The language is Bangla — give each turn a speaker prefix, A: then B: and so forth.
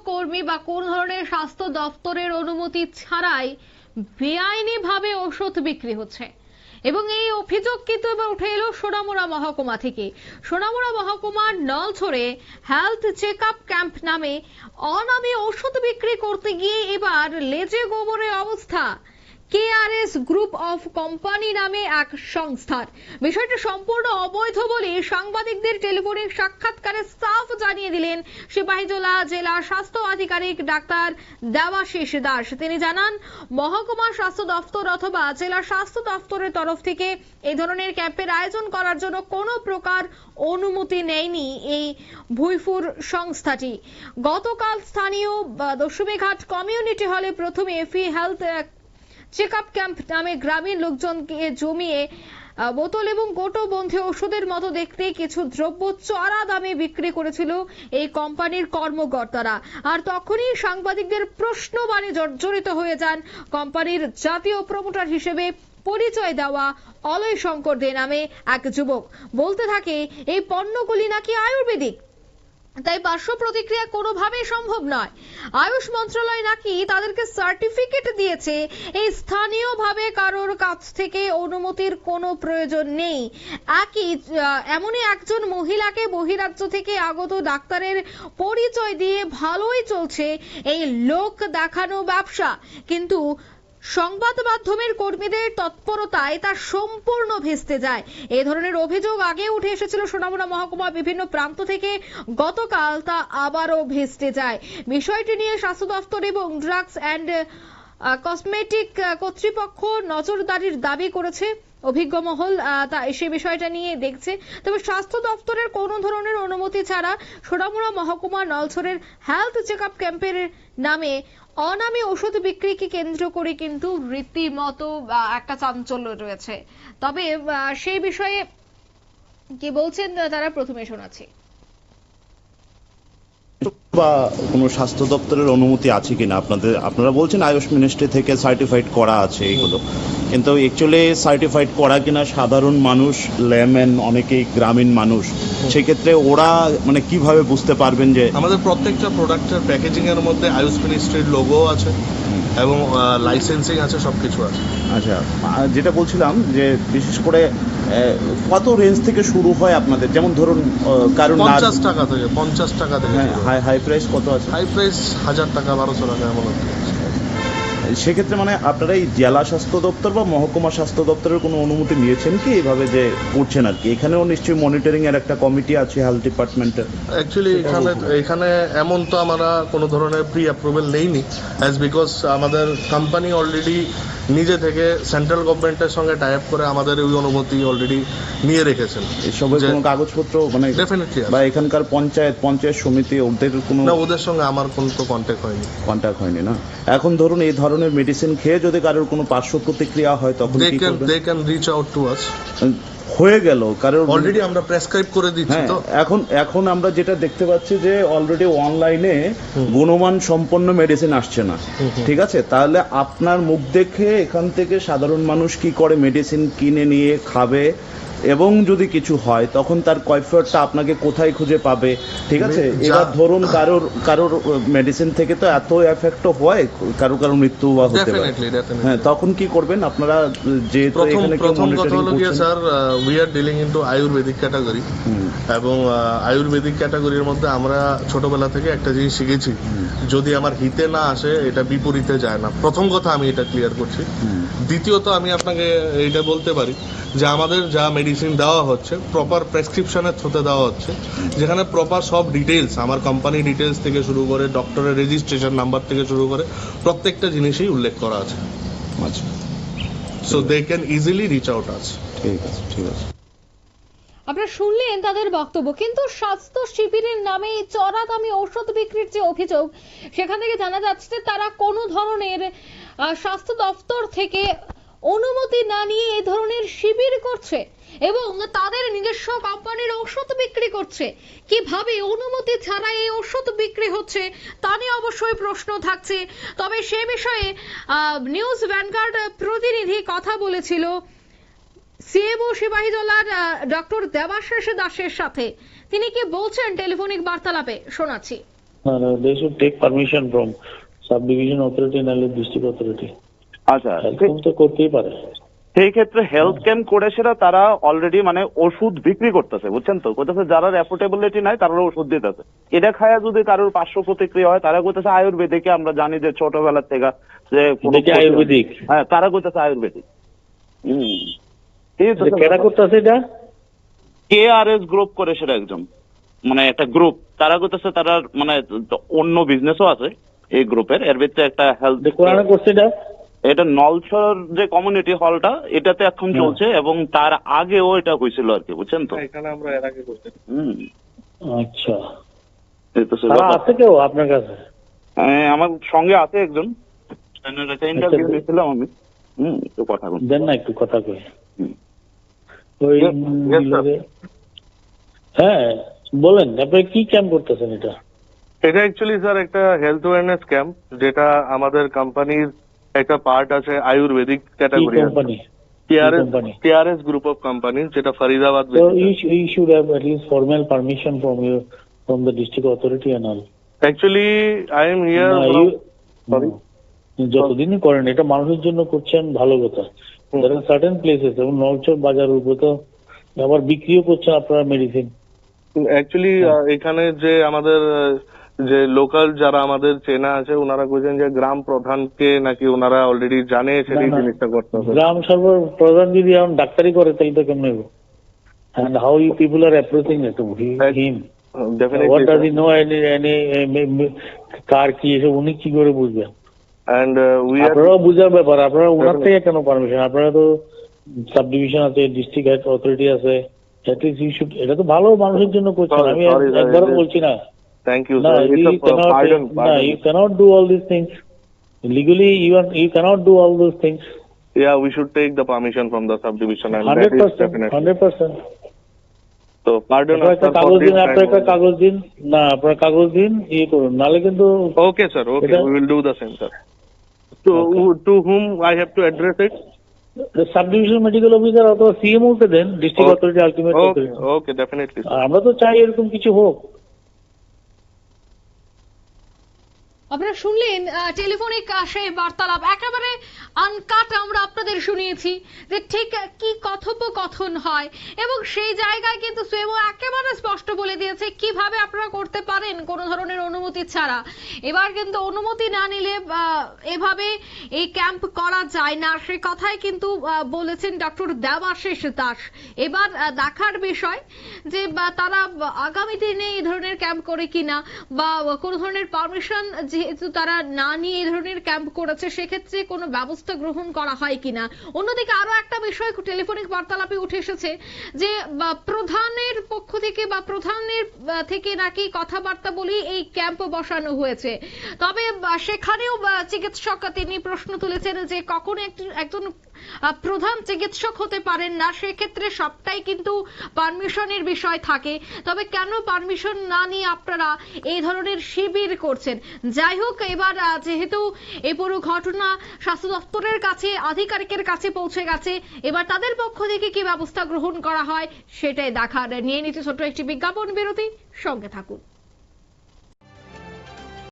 A: কর্মী বা কোন ধরনের স্বাস্থ্য দপ্তরের অনুমতি ছাড়াই বেআইনিভাবে ওষুধ বিক্রি হচ্ছে এবং এই অভিযোগ কিন্তু এবার উঠে এলো সোনামুড়া মহকুমা থেকে। সোনামুড়া মহকুমার নলছড়ে হেলথ চেক আপ ক্যাম্প নামে অনামী ওষুধ বিক্রি করতে গিয়ে এবার লেজে গোবরের অবস্থা। কেআরএস গ্রুপ অফ কোম্পানি নামে এক সংস্থার। বিষয়টি সম্পূর্ণ অবৈধ বলে সাংবাদিকদের টেলিফোনিক সাক্ষাৎকারে সাফ জানিয়ে দিলেন সিপাহীজলা জেলা স্বাস্থ্য আধিকারিক ডাক্তার দেবাশিস দাস। তিনি জানান, মহকুমা স্বাস্থ্য দপ্তর অথবা জেলা স্বাস্থ্য দপ্তরের তরফ থেকে এই ধরনের ক্যাম্পের আয়োজন করার জন্য কোনো প্রকার অনুমতি নেয়নি এই ভুইফুর সংস্থাটি। গতকাল স্থানীয় দশমীঘাট কমিউনিটি হলে প্রথমে free health check up camp নামে গ্রামীণ লোকজনকে জমিয়ে বোতল এবং গোটো বন্ধী ওষুধের মতো দেখতে কিছু দ্রব্য চড়া দামে বিক্রি করেছিল এই কোম্পানির কর্মকর্তারা। আর তখনই সাংবাদিকদের প্রশ্নবাণে জর্জরিত হয়ে যান কোম্পানির জাতীয় প্রমোটার হিসেবে পরিচয় দেওয়া অলয় শঙ্কর দে নামে এক যুবক। বলতে থাকে এই পণ্যগুলি নাকি আয়ুর্বেদিক, তাই পার্শ্ব প্রতিক্রিয়া কোনোভাবেই সম্ভব নয়। আয়ুষ মন্ত্রণালয় নাকি তাদেরকে সার্টিফিকেট দিয়েছে, এই স্থানীয়ভাবে কারোর কাছ থেকে অনুমতির কোনো প্রয়োজন নেই। এমনই একজন মহিলাকে বহিরাজ্য থেকে আগত ডাক্তারের পরিচয় দিয়ে ভালোই চলছে এই লোক দেখানো ব্যবসা, কিন্তু সংবাদ মাধ্যমের কর্মীদের তৎপরতায় তা সম্পূর্ণ ভেস্তে যায়। এই ধরনের অভিযোগ আগে উঠে এসেছিল সোনামুড়া মহকুমার বিভিন্ন প্রান্ত থেকে, গতকাল তা আবারও ভেস্তে যায়। বিষয়টি নিয়ে স্বাস্থ্য দপ্তর এবং ড্রাগস অ্যান্ড কসমেটিক কর্তৃপক্ষ নজরদারির দাবি করেছে। অভিজ্ঞ মহল সে বিষয়টা নিয়ে দেখছে। তবে স্বাস্থ্য দপ্তরের কোনো ধরনের অনুমতি ছাড়া সোনামুড়া মহকুমার নলছড়ের হেলথ চেক আপ ক্যাম্পের নামে অনামী ওষুধ বিক্রিকে কেন্দ্র করে কিন্তু রীতিমতো একটা চাঞ্চল্য রয়েছে। তবে সেই বিষয়ে কি বলছেন তারা প্রথমে শোনাচ্ছি।
B: বা কোনো স্বাস্থ্য দপ্তরের অনুমতি আছে কিনা আপনারা বলছেন আয়ুষ মিনিস্ট্রি থেকে সার্টিফাইড করা আছে এইগুলো, কিন্তু অ্যাকচুয়ালি সার্টিফাইড করা কিনা সাধারণ মানুষ, লেম্যান, অনেকেই গ্রামীণ মানুষ, সেক্ষেত্রে ওরা মানে কিভাবে বুঝতে পারবেন যে
C: আমাদের প্রত্যেকটা প্রোডাক্টের প্যাকেজিং এর মধ্যে আয়ুষ মিনিস্ট্রির লোগো আছে এবং লাইসেন্সিং আছে, সবকিছু আছে।
B: আচ্ছা, যেটা বলছিলাম যে বিশেষ করে কত রেঞ্জ থেকে শুরু হয় আপনাদের? যেমন ধরুন কারণ
C: 50 টাকা থেকে
B: হাই প্রাইস কত আছে?
C: হাই প্রাইস 1000 টাকা 1200 টাকা এমন।
B: সেক্ষেত্রে মানে আপনারা এই জেলা স্বাস্থ্য দপ্তর বা মহকুমা স্বাস্থ্য দপ্তরের কোনো অনুমতি নিয়েছেন কি এইভাবে যে করছেন আর কি? এখানেও নিশ্চয়ই মনিটরিং এর একটা কমিটি আছে হেলথ ডিপার্টমেন্টের।
C: অ্যাকচুয়ালি এখানে এমন তো আমরা কোনো ধরনের প্রি অ্যাপ্রুভাল নেইনি, অ্যাজ বিকজ আমাদের কোম্পানি অলরেডি নিজে থেকে সেন্ট্রাল গভর্নমেন্টের সঙ্গে টাই আপ করে আমাদের ওই অনুমতি অলরেডি নিয়ে রেখেছেন।
B: এসবের কোনো কাগজপত্র মানে
C: ডেফিনেটলি
B: বা এখানকার পঞ্চায়েত সমিতি ওদের কোনো?
C: না, ওদের সঙ্গে আমার কোনো তো কন্ট্যাক্ট হয়নি না।
B: এখন ধরুন এই ধরনের মেডিসিন খেয়ে যদি কারোর কোনো পার্শ্ব প্রতিক্রিয়া হয় তখন কি করবেন?
C: They can reach out to us.
B: হয়ে গেল কারণ
C: অলরেডি আমরা প্রেসক্রাইব করে দিচ্ছি। তো
B: এখন আমরা যেটা দেখতে পাচ্ছি যে অলরেডি অনলাইনে গুণমান সম্পন্ন মেডিসিন আসছে না, ঠিক আছে? তাহলে আপনার মুখ দেখে এখান থেকে সাধারণ মানুষ কি করে মেডিসিন কিনে নিয়ে খাবে এবং যদি কিছু হয় তখন তার কৈফিয়তটা আপনাকে কোথায় খুঁজে পাবে, ঠিক আছে? এবার ধরুন কারোর মেডিসিন থেকে তো এত এফেক্টও হয়, কারো মৃত্যু বা হতে পারে। হ্যাঁ, তখন কি করবেন আপনারা? যে
C: প্রথম কথা হলো কি sir, we are dealing into Ayurvedic category, এবং আয়ুর্বেদিক ক্যাটাগরির মধ্যে আমরা ছোটবেলা থেকে একটা জিনিস শিখেছি, যদি আমার হিতে না আসে এটা বিপরীতে যায় না। প্রথম কথা আমি এটা ক্লিয়ার করছি। দ্বিতীয়ত আমি আপনাকে এইটা বলতে পারি যে আমাদের যা মেডিসিন দেওয়া হচ্ছে প্রপার প্রেসক্রিপশনের থ্রুতে দেওয়া হচ্ছে, যেখানে প্রপার সব ডিটেলস, আমার কোম্পানি ডিটেলস থেকে শুরু করে ডক্টরের রেজিস্ট্রেশন নাম্বার থেকে শুরু করে প্রত্যেকটা জিনিসই উল্লেখ করা আছে।
B: আচ্ছা,
A: so they can easily reach out us.
B: ঠিক আছে।
A: আপনারা শুনলেন তাদের বক্তব্য। কিন্তু স্বাস্থ্য শিবিরের নামে চড়া দামি ঔষধ বিক্রির যে অভিযোগ, সেখান থেকে জানা যাচ্ছে তারা কোনো ধরনের স্বাস্থ্য দপ্তর থেকে অনুমতি না নিয়ে এই ধরনের শিবির করছে এবং তাদের নিজস্ব কোম্পানির ওষুধ বিক্রি করছে। কিভাবে অনুমতি ছাড়া এই ওষুধ বিক্রি হচ্ছে তা নিয়ে অবশ্যই প্রশ্ন থাকছে। তবে সে বিষয়ে নিউজ ভ্যানগার্ড প্রতিনিধি কথা বলেছিল সিএমও সিপাহীজলার ডক্টর দেবাশিস দাসের সাথে। তিনি কি বলছেন টেলিফোনিক বার্তালাপে শোনাচ্ছি।
D: No, they should take permission from subdivision authority নাহলে ডিস্ট্রিক্ট অথরিটি।
B: আচ্ছা,
D: এরকম তো করতেই পারে।
B: সেই ক্ষেত্রে হেলথ ক্যাম্প করে সেটা তারা অলরেডি মানে ওষুধ বিক্রি করতেছে, বুঝছেন তো, করতেছে যারা রেপুটেবিলিটি নাই তারা ওষুধ দিতেছে। এটা খায়া যদি কারোর পার্শ্ব প্রতিক্রিয়া হয় তারা করতেছে আয়ুর্বেদিকে, আমরা জানি যে ছোটবেলা থেকে যে
D: আয়ুর্বেদিক,
B: হ্যাঁ তারা করতেছে আয়ুর্বেদিক। এই তো
D: কেনা করতেছে এটা
B: KRS গ্রুপ করে, সেটা একজন মানে একটা গ্রুপ, তারা করতেছে, তারা মানে অন্য বিজনেসও আছে এই গ্রুপের, এর ভিতরে একটা হেলথ
D: কোরআনে করছে
B: এটা নলছর যে কমিউনিটি হলটা এটাতে এখন চলছে, এবং তার আগেও এটা হয়েছিল আর কি, বুঝছেন তো।
C: এখানে আমরা এর আগে করছি।
D: আচ্ছা,
B: এই তো
D: তারা আছে কেউ আপনার কাছে?
B: আমার সঙ্গে আছে একজন, ইন্টারভিউ দিয়েছিলাম আমি। তো কথা বল,
D: দেন না একটু কথা কই। ওই হ্যাঁ বলেন, আপনি কি ক্যাম্প করতেছেন এটা?
C: এটা অ্যাকচুয়ালি স্যার একটা হেলথ অ্যাওয়ারনেস ক্যাম্প, যেটা আমাদের কোম্পানির একটা পার্ট আছে Ayurvedic category, KRS group of company, যেটা Faridabad.
D: So you should have at least formal permission from the district authority and all.
C: Actually, I am here. Sorry.
D: যতদিনই করেন এটা মানুষের জন্য করছেন, ভালো কথা। There are certain places, যেমন নলচর বাজার উপর তো আবার বিক্রিও করছেন আপনারা মেডিসিন।
C: অ্যাকচুয়ালি এখানে যে আমাদের যে লোকাল যারা আমাদের চেনা আছে, ওনারা বলছেন যে গ্রাম প্রধানকে নাকি ওনারা অলরেডি জানে সেটা এই জিনিসটা করতে হবে।
D: গ্রাম সর্ব প্রধান যদি এখন ডাক্তারি করে তাই তো কেমন হবে? And how you people are approaching it to him?
C: Definitely.
D: What does he know? any কার কি এসব উনি কি করে বুঝবেন?
C: And we are.
D: আপনারাও বুঝার ব্যাপার, আপনারা ওনার থেকে কেন পারমিশন? আপনারা তো সাবডিভিশন আছে, ডিস্ট্রিক্ট অথরিটি আছে, অ্যাটলিস্ট ইউ শুড। এটা তো ভালো মানুষের জন্য করছেন, আমি একবারও বলছি না।
C: Thank you,
D: No,
C: sir. Pardon.
D: You cannot do all these things. Legally, you cannot do all those things.
C: Yeah, we should take the permission from the subdivision, and
D: 100%,
C: that is definitely.
D: 100%.
C: So, pardon us,
D: একটা
C: sir,
D: কাগজ
C: for
D: দিন,
C: this
D: আপনার একটা
C: time.
D: কাগজ দিন না, আপনার কাগজ দিন, ইয়ে করুন, নাহলে কিন্তু।
C: Okay, sir. Okay, we will do the same, sir. To whom I have to address it?
D: Subdivision medical officer অথবা CMO কে then, district authority, ultimate authority.
C: Okay, definitely, sir.
D: আমরা তো চাই এরকম কিছু হোক।
A: আপনারা শুনলেন টেলিফোনিক সেই বার্তালাপ, একেবারে আনকাট আমরা আপনাদের শুনিয়েছি যে ঠিক কি কথোপকথন হয়, এবং সেই জায়গায় কিন্তু সুয়েমো একেবারে স্পষ্ট বলে দিয়েছে কিভাবে আপনারা করতে পারেন কোনো ধরনের অনুমতি ছাড়া। এবার কিন্তু অনুমতি না নিলে এভাবে এই ক্যাম্প করা যায় না, সে কথাই কিন্তু বলেছেন ডক্টর দেবাশিস দাস। এবার দেখার বিষয় যে তারা আগামী দিনে এই ধরনের ক্যাম্প করে কিনা, বা কোনো ধরনের পারমিশন যেহেতু তারা না নিয়ে এই ধরনের ক্যাম্প করেছে সেক্ষেত্রে কোনো ব্যবস্থা গ্রহণ করা হয় কিনা। অন্যদিকে আরো একটা বিষয় টেলিফোনিক বার্তালাপে উঠে এসেছে যে প্রধানের পক্ষ থেকে বা প্রধানের থেকে নাকি কথাবার্তা বলেই এই ক্যাম্প বসানো হয়েছে। তবে সেখানেও চিকিৎসক তিনি প্রশ্ন তুলেছেন যে কখন একজন প্রধান চিকিৎসক হতে পারেন না, সেক্ষেত্রে সবটাই কিন্তু পারমিশনের বিষয় থাকে। তবে কেন পারমিশন না নিয়ে আপনারা এই ধরনের শিবির করছেন? যাই হোক, এবার যেহেতু এই পুরো ঘটনা স্বাস্থ্য দপ্তরের কাছে, আধিকারিকের কাছে পৌঁছে গেছে, এবার তাদের পক্ষ থেকে কি ব্যবস্থা গ্রহণ করা হয় সেটাই দেখার। নিয়ে নিতে ছোট্ট একটি বিজ্ঞাপন বিরতি, সঙ্গে থাকুন।